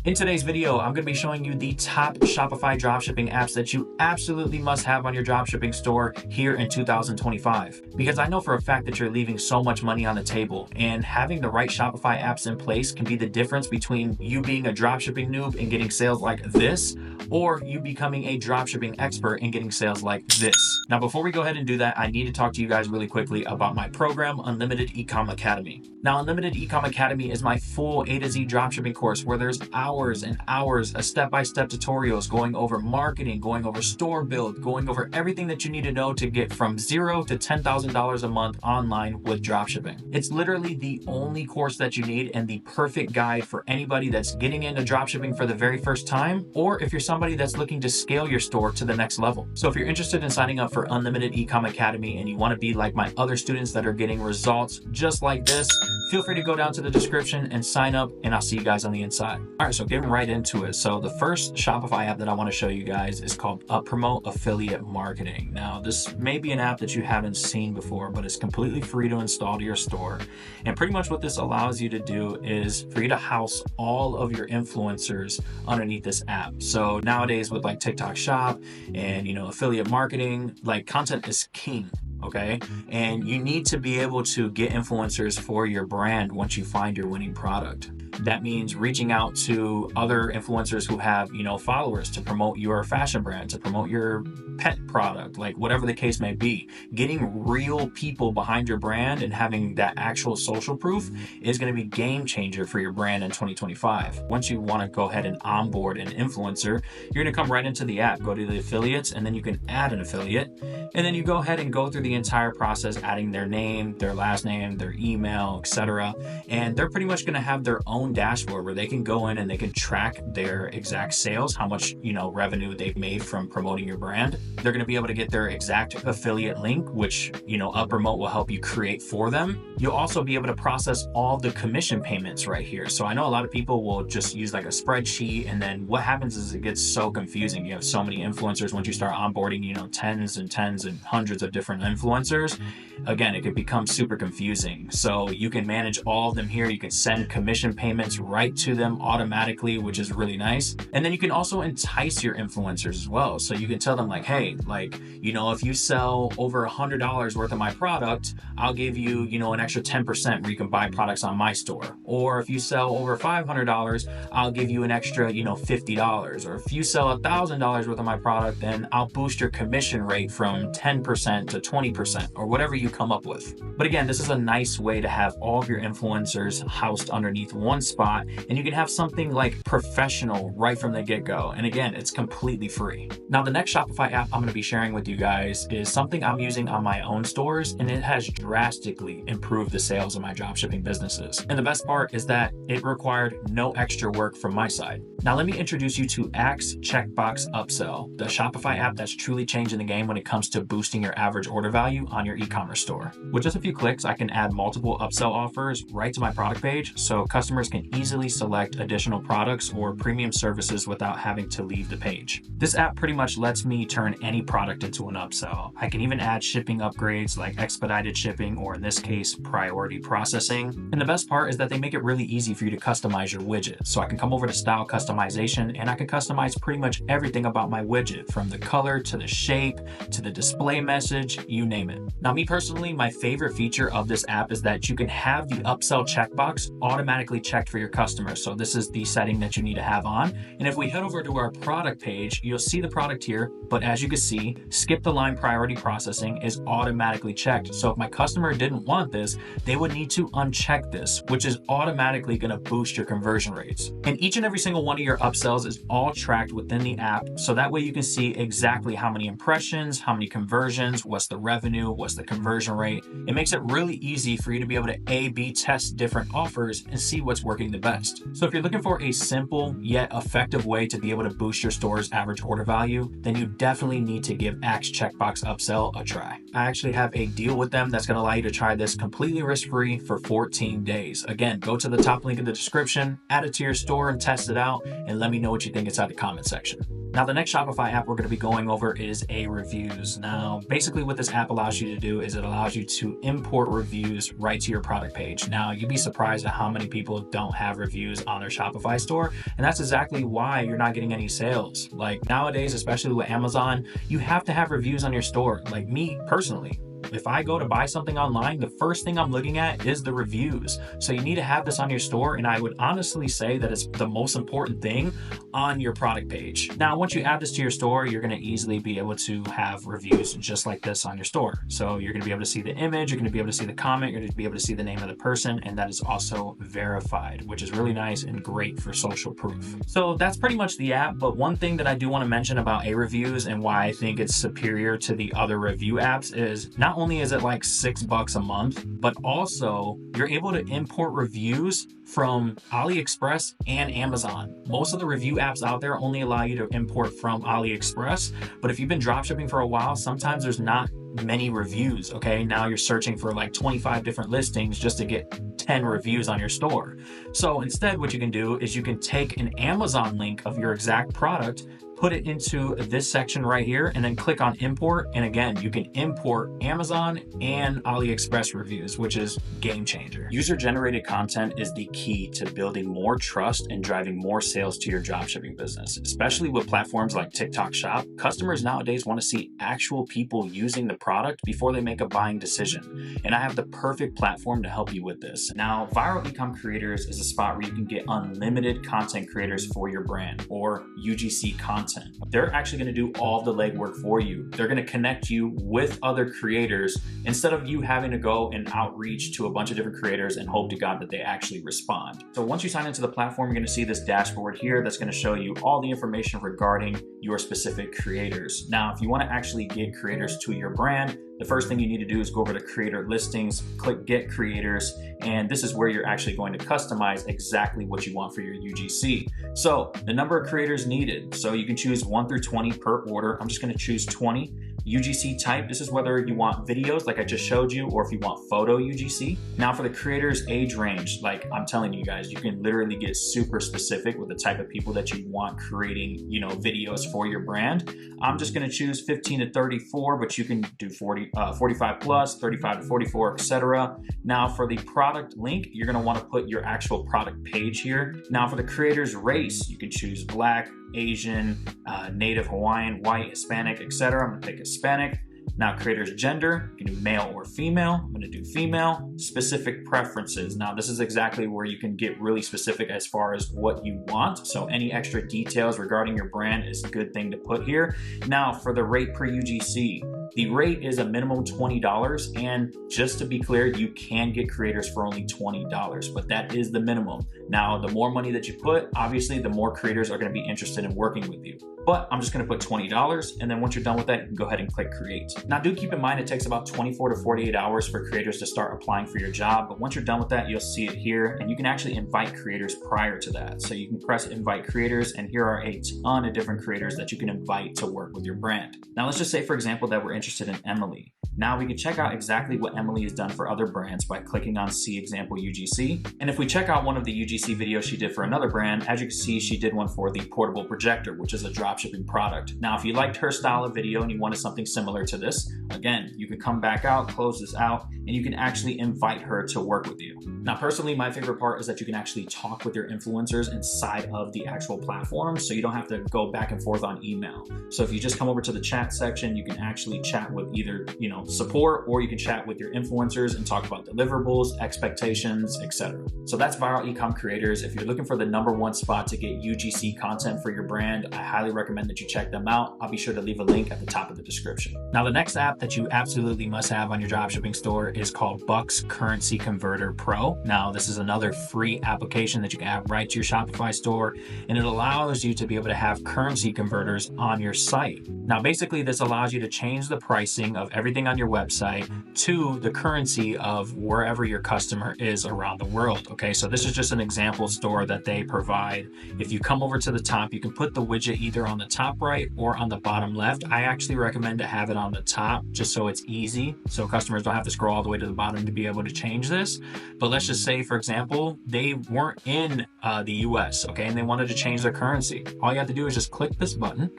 In today's video, I'm going to be showing you the top Shopify dropshipping apps that you absolutely must have on your dropshipping store here in 2025. Because I know for a fact that you're leaving so much money on the table, and having the right Shopify apps in place can be the difference between you being a dropshipping noob and getting sales like this, or you becoming a dropshipping expert and getting sales like this. Now, before we go ahead and do that, I need to talk to you guys really quickly about my program, Unlimited Ecom Academy. Now, Unlimited Ecom Academy is my full A to Z dropshipping course where there's hours and hours of step-by-step tutorials going over marketing, going over store build, going over everything that you need to know to get from $0 to $10,000 a month online with dropshipping. It's literally the only course that you need and the perfect guide for anybody that's getting into dropshipping for the very first time, or if you're somebody that's looking to scale your store to the next level. So if you're interested in signing up for Unlimited Ecom Academy and you want to be like my other students that are getting results just like this, feel free to go down to the description and sign up, and I'll see you guys on the inside. All right, so getting right into it. So the first Shopify app that I want to show you guys is called UpPromote Affiliate Marketing. Now, this may be an app that you haven't seen before, but it's completely free to install to your store. And pretty much what this allows you to do is for you to house all of your influencers underneath this app. So nowadays with like TikTok Shop and, affiliate marketing, like content is king. Okay. And you need to be able to get influencers for your brand once you find your winning product. That means reaching out to other influencers who have, followers to promote your fashion brand, to promote your pet product, like whatever the case may be. Getting real people behind your brand and having that actual social proof is going to be a game changer for your brand in 2025. Once you want to go ahead and onboard an influencer, you're going to come right into the app, go to the affiliates, and then you can add an affiliate. And then you go ahead and go through the entire process, adding their name, their last name, their email, etc. And they're pretty much going to have their own dashboard where they can go in and they can track their exact sales, how much, revenue they've made from promoting your brand. They're going to be able to get their exact affiliate link, which, UpPromote will help you create for them. You'll also be able to process all the commission payments right here. So I know a lot of people will just use like a spreadsheet, and then what happens is it gets so confusing. You have so many influencers once you start onboarding, tens and hundreds of different influencers. Again, it could become super confusing. So you can manage all of them here. You can send commission payments right to them automatically, which is really nice. And then you can also entice your influencers as well. So you can tell them like, hey, if you sell over $100 worth of my product, I'll give you, an extra 10% where you can buy products on my store. Or if you sell over $500, I'll give you an extra, $50. Or if you sell $1,000 worth of my product, then I'll boost your commission rate from 10% to 20% or whatever you come up with. But again, this is a nice way to have all of your influencers housed underneath one spot, and you can have something like professional right from the get-go. And again, it's completely free. Now, the next Shopify app I'm going to be sharing with you guys is something I'm using on my own stores, and it has drastically improved the sales of my dropshipping businesses. And the best part is that it required no extra work from my side. Now, let me introduce you to CheckBox Upsell, the Shopify app that's truly changing the game when it comes to boosting your average order value on your e-commerce store. With just a few clicks, I can add multiple upsell offers right to my product page, so customers can easily select additional products or premium services without having to leave the page. This app pretty much lets me turn any product into an upsell. I can even add shipping upgrades like expedited shipping, or in this case, priority processing. And the best part is that they make it really easy for you to customize your widget. So I can come over to style customization, and I can customize pretty much everything about my widget, from the color to the shape to the display message, you name it. Now, me personally, my favorite feature of this app is that you can have the upsell checkbox automatically checked for your customers. So this is the setting that you need to have on. And if we head over to our product page, you'll see the product here, but as you can see, skip the line priority processing is automatically checked. So if my customer didn't want this, they would need to uncheck this, which is automatically going to boost your conversion rates. And each and every single one of your upsells is all tracked within the app. So that way you can see exactly how many impressions, how many conversions, what's the revenue, what's the conversion rate. It makes it really easy for you to be able to A/B test different offers and see what's working the best. So if you're looking for a simple yet effective way to be able to boost your store's average order value, then you definitely need to give Checkbox Upsell a try. I actually have a deal with them that's going to allow you to try this completely risk-free for 14 days. Again, go to the top link in the description, add it to your store and test it out, and let me know what you think inside the comment section. Now, the next Shopify app we're going to be going over is Areviews. Now, basically what this app allows you to do is it allows you to import reviews right to your product page. Now, you'd be surprised at how many people don't have reviews on their Shopify store, and that's exactly why you're not getting any sales. Like nowadays, especially with Amazon, you have to have reviews on your store. Like me personally, if I go to buy something online, the first thing I'm looking at is the reviews. So you need to have this on your store, and I would honestly say that it's the most important thing on your product page. Now, once you add this to your store, you're going to easily be able to have reviews just like this on your store. So you're going to be able to see the image, you're going to be able to see the comment, you're going to be able to see the name of the person, and that is also verified, which is really nice and great for social proof. So that's pretty much the app, but one thing that I do want to mention about Areviews and why I think it's superior to the other review apps is not only is it like $6 a month, but also you're able to import reviews from AliExpress and Amazon. Most of the review apps out there only allow you to import from AliExpress, but if you've been dropshipping for a while, sometimes there's not many reviews, okay? Now you're searching for like 25 different listings just to get 10 reviews on your store. So instead, what you can do is you can take an Amazon link of your exact product, put it into this section right here, and then click on import. And again, you can import Amazon and AliExpress reviews, which is game changer. User-generated content is the key to building more trust and driving more sales to your dropshipping business. Especially with platforms like TikTok Shop, customers nowadays want to see actual people using the product before they make a buying decision. And I have the perfect platform to help you with this. Now, ViralEcomCreatorz is a spot where you can get unlimited content creators for your brand, or UGC content. They're actually going to do all the legwork for you. They're going to connect you with other creators instead of you having to go and outreach to a bunch of different creators and hope to God that they actually respond. So once you sign into the platform, you're going to see this dashboard here that's going to show you all the information regarding your specific creators. Now, if you want to actually get creators to your brand, the first thing you need to do is go over to creator listings, click get creators, and this is where you're actually going to customize exactly what you want for your UGC. So the number of creators needed. So you can choose 1 through 20 per order. I'm just going to choose 20. UGC type, this is whether you want videos like I just showed you, or if you want photo UGC. Now for the creators age range, like I'm telling you guys, you can literally get super specific with the type of people that you want creating, videos for your brand. I'm just going to choose 15 to 34, but you can do 45 plus, 35 to 44, etc. Now for the product link, you're going to want to put your actual product page here. Now for the creator's race, you can choose Black, Asian, Native Hawaiian, white, Hispanic, etc. I'm going to pick Hispanic. Now creator's gender, you can do male or female. I'm going to do female. Specific preferences. Now this is exactly where you can get really specific as far as what you want. So any extra details regarding your brand is a good thing to put here. Now for the rate per UGC, the rate is a minimum $20, and just to be clear, you can get creators for only $20, but that is the minimum. Now, the more money that you put, obviously, the more creators are going to be interested in working with you. But I'm just going to put $20, and then once you're done with that, you can go ahead and click create. Now, do keep in mind it takes about 24 to 48 hours for creators to start applying for your job, but once you're done with that, you'll see it here, and you can actually invite creators prior to that. So you can press invite creators, and here are a ton of different creators that you can invite to work with your brand. Now, let's just say, for example, that we're interested in Emily. Now we can check out exactly what Emily has done for other brands by clicking on See Example UGC. And if we check out one of the UGC videos she did for another brand, as you can see, she did one for the portable projector, which is a dropshipping product. Now, if you liked her style of video and you wanted something similar to this, again, you can come back out, close this out, and you can actually invite her to work with you. Now, personally, my favorite part is that you can actually talk with your influencers inside of the actual platform, so you don't have to go back and forth on email. So if you just come over to the chat section, you can actually chat with either, support, or you can chat with your influencers and talk about deliverables, expectations, etc. So that's ViralEcomCreatorz. If you're looking for the #1 spot to get UGC content for your brand, I highly recommend that you check them out. I'll be sure to leave a link at the top of the description. Now, the next app that you absolutely must have on your dropshipping store is called Bucks Currency Converter Pro. Now, this is another free application that you can add right to your Shopify store, and it allows you to be able to have currency converters on your site. Now, basically, this allows you to change the pricing of everything on your website to the currency of wherever your customer is around the world. Okay, so this is just an example example store that they provide. If you come over to the top, you can put the widget either on the top right or on the bottom left. I actually recommend to have it on the top just so it's easy, so customers don't have to scroll all the way to the bottom to be able to change this. But let's just say, for example, they weren't in the US, okay, and they wanted to change their currency. All you have to do is just click this button.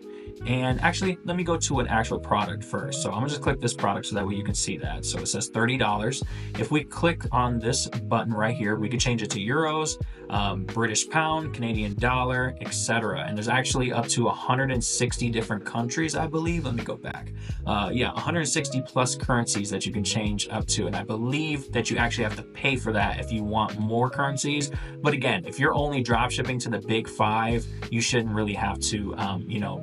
And actually, let me go to an actual product first. So I'm gonna just click this product so that way you can see that. So it says $30. If we click on this button right here, we can change it to euros, British pound, Canadian dollar, etc. And there's actually up to 160 different countries, I believe. Let me go back. 160 plus currencies that you can change up to. And I believe that you actually have to pay for that if you want more currencies. But again, if you're only drop shipping to the big five, you shouldn't really have to,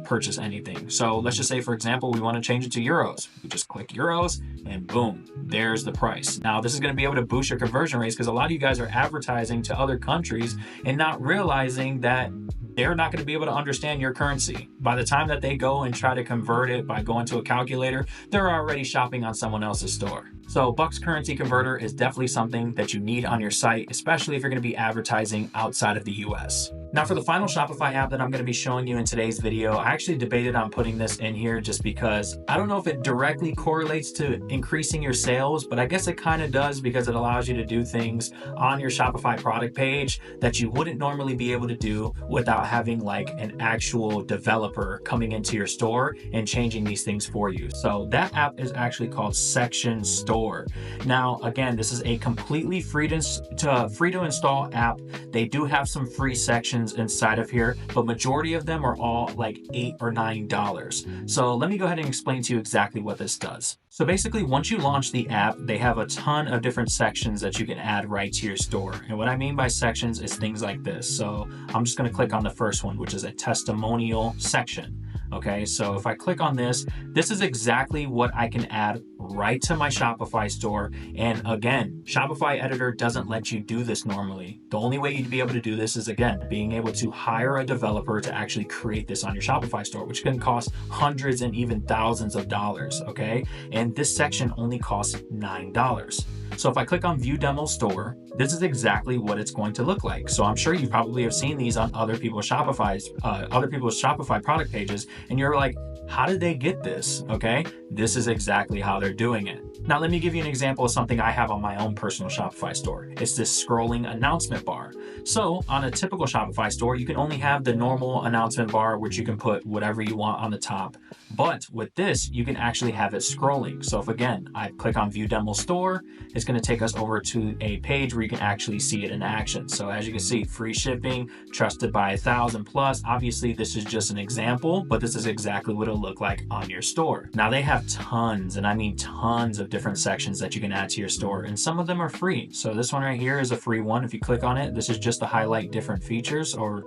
purchase anything. So let's just say, for example, we want to change it to euros. We just click euros and boom, there's the price. Now this is going to be able to boost your conversion rates because a lot of you guys are advertising to other countries and not realizing that they're not going to be able to understand your currency. By the time that they go and try to convert it by going to a calculator, they're already shopping on someone else's store. So Bucks Currency Converter is definitely something that you need on your site, especially if you're going to be advertising outside of the US. Now for the final Shopify app that I'm going to be showing you in today's video, I actually debated on putting this in here just because I don't know if it directly correlates to increasing your sales, but I guess it kind of does because it allows you to do things on your Shopify product page that you wouldn't normally be able to do without having like an actual developer coming into your store and changing these things for you. So that app is actually called Section Store. Now, again, this is a completely free to install app. They do have some free sections inside of here, but majority of them are all like $8 or $9. So let me go ahead and explain to you exactly what this does. So basically, once you launch the app, they have a ton of different sections that you can add right to your store. And what I mean by sections is things like this. So I'm just going to click on the first one, which is a testimonial section. Okay, so if I click on this, this is exactly what I can add right to my Shopify store. And again, Shopify Editor doesn't let you do this normally. The only way you'd be able to do this is, again, being able to hire a developer to actually create this on your Shopify store, which can cost hundreds and even thousands of dollars, okay? And this section only costs $9. So if I click on View Demo Store, this is exactly what it's going to look like. So I'm sure you probably have seen these on other people's Shopify product pages, and you're like, how did they get this? Okay, this is exactly how they're doing it. Now, let me give you an example of something I have on my own personal Shopify store. It's this scrolling announcement bar. So on a typical Shopify store, you can only have the normal announcement bar, which you can put whatever you want on the top. But with this, you can actually have it scrolling. So if, again, I click on View Demo Store, it's going to take us over to a page where you can actually see it in action. So as you can see, free shipping, trusted by 1,000 plus. Obviously, this is just an example, but this is exactly what it'll look like on your store. Now, they have tons, and I mean tons of different sections that you can add to your store, and some of them are free. So this one right here is a free one. If you click on it, this is just to highlight different features or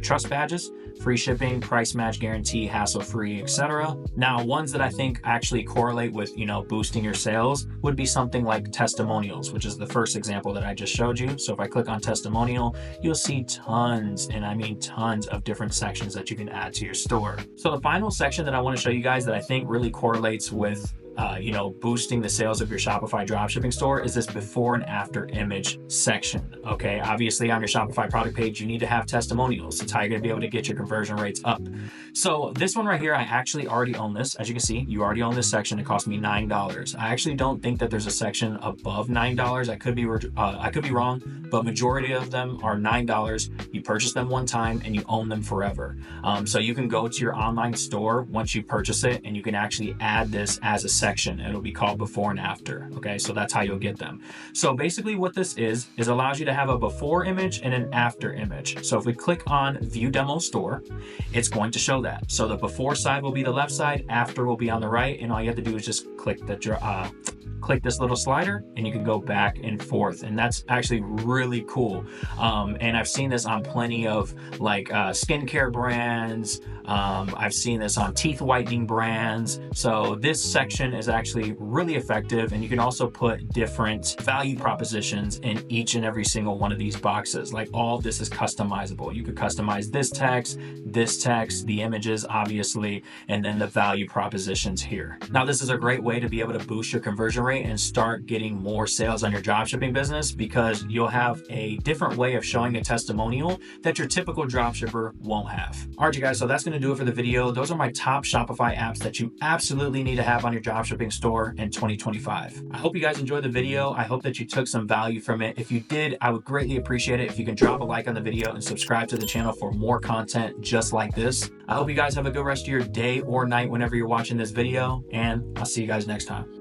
trust badges, free shipping, price match guarantee, hassle-free, etc. Now, ones that I think actually correlate with, boosting your sales would be something like testimonials, which is the first example that I just showed you. So if I click on testimonial, you'll see tons, and I mean tons of different sections that you can add to your store. So the final section that I want to show you guys that I think really correlates with boosting the sales of your Shopify dropshipping store is this before and after image section. Okay, obviously on your Shopify product page, you need to have testimonials. That's how you're going to be able to get your conversion rates up. So this one right here, I actually already own this. As you can see, you already own this section. It cost me $9. I actually don't think that there's a section above $9. I could be wrong, but majority of them are $9. You purchase them one time and you own them forever. So you can go to your online store once you purchase it, and you can actually add this as a section. It'll be called before and after. Okay, so that's how you'll get them. So basically what this is allows you to have a before image and an after image. So if we click on View Demo Store, it's going to show that. So the before side will be the left side, after will be on the right, and all you have to do is just click this little slider and you can go back and forth, and that's actually really cool. And I've seen this on plenty of skincare brands. I've seen this on teeth whitening brands. So this section description is actually really effective, and you can also put different value propositions in each and every single one of these boxes. Like, all of this is customizable. You could customize this text, the images, obviously, and then the value propositions here. Now, this is a great way to be able to boost your conversion rate and start getting more sales on your dropshipping business, because you'll have a different way of showing a testimonial that your typical dropshipper won't have. All right, you guys, so that's going to do it for the video. Those are my top Shopify apps that you absolutely need to have on your dropshipping store in 2025. I hope you guys enjoyed the video. I hope that you took some value from it. If you did, I would greatly appreciate it if you can drop a like on the video and subscribe to the channel for more content just like this. I hope you guys have a good rest of your day or night whenever you're watching this video, and I'll see you guys next time.